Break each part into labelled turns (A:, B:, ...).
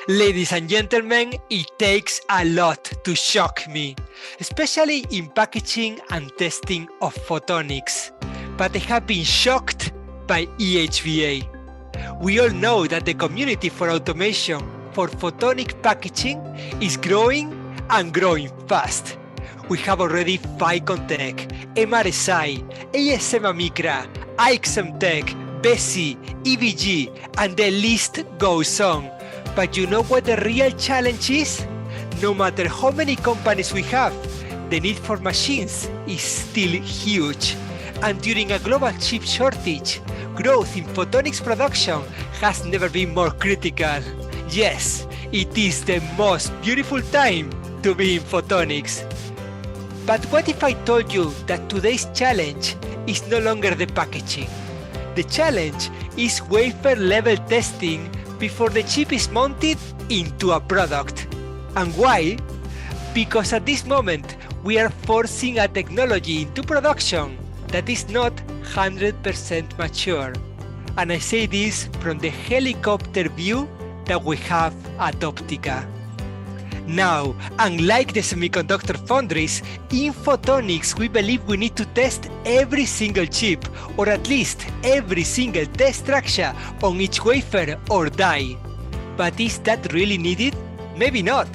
A: Ladies and gentlemen, it takes a lot to shock me, especially in packaging and testing of photonics. But I have been shocked by EHVA. We all know that the community for automation for photonic packaging is growing and growing fast. We have already ficonTEC, MRSI, ASM Amicra, AIXEMTEC, Besi, EVG, and the list goes on. But you know what the real challenge is? No matter how many companies we have, the need for machines is still huge. And during a global chip shortage, growth in photonics production has never been more critical. Yes, it is the most beautiful time to be in photonics. But what if I told you that today's challenge is no longer the packaging? The challenge is wafer-level testing before the chip is mounted into a product. And why? Because at this moment we are forcing a technology into production that is not 100% mature. And I say this from the helicopter view that we have at Optica. Now, unlike the semiconductor foundries, in photonics we believe we need to test every single chip, or at least every single test structure on each wafer or die. But is that really needed? Maybe not,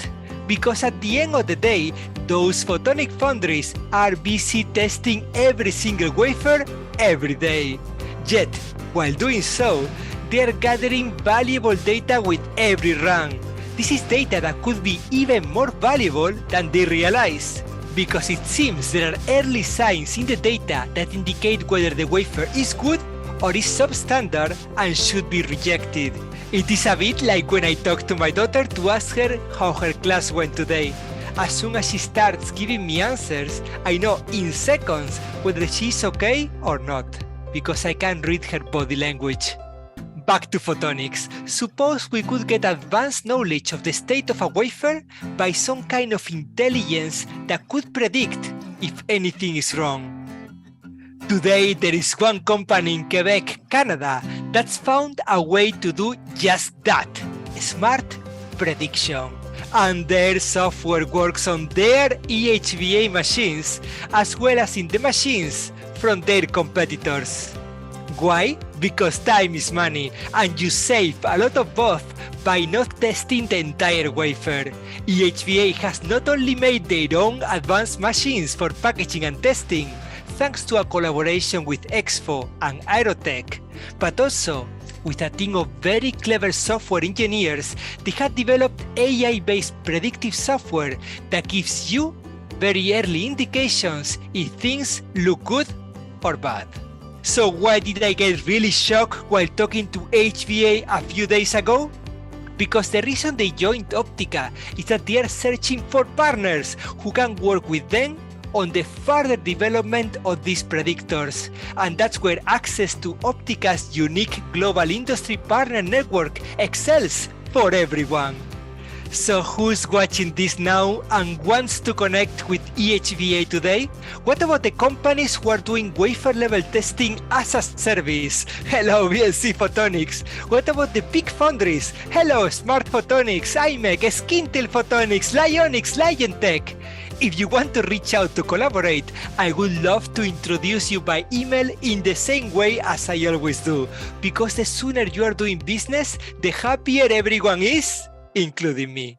A: because at the end of the day, those photonic foundries are busy testing every single wafer every day. Yet, while doing so, they are gathering valuable data with every run. This is data that could be even more valuable than they realize, because it seems there are early signs in the data that indicate whether the wafer is good or is substandard and should be rejected. It is a bit like when I talk to my daughter to ask her how her class went today. As soon as she starts giving me answers, I know in seconds whether she's okay or not, because I can read her body language. Back to photonics. Suppose we could get advanced knowledge of the state of a wafer by some kind of intelligence that could predict if anything is wrong. Today there is one company in Quebec, Canada, that's found a way to do just that, smart prediction. And their software works on their EHVA machines as well as in the machines from their competitors. Why? Because time is money, and you save a lot of both by not testing the entire wafer. EHVA has not only made their own advanced machines for packaging and testing, thanks to a collaboration with EHVA and Aerotech, but also with a team of very clever software engineers. They have developed AI-based predictive software that gives you very early indications if things look good or bad. So why did I get really shocked while talking to EHVA a few days ago? Because the reason they joined Optica is that they are searching for partners who can work with them on the further development of these predictors. And that's where access to Optica's unique global industry partner network excels for everyone. So who's watching this now and wants to connect with EHVA today? What about the companies who are doing wafer-level testing as a service? Hello, BSC Photonics. What about the big foundries? Hello, Smart Photonics, IMEC, Skintel Photonics, Lionics, LionTech. If you want to reach out to collaborate, I would love to introduce you by email in the same way as I always do, because the sooner you are doing business, the happier everyone is, including me.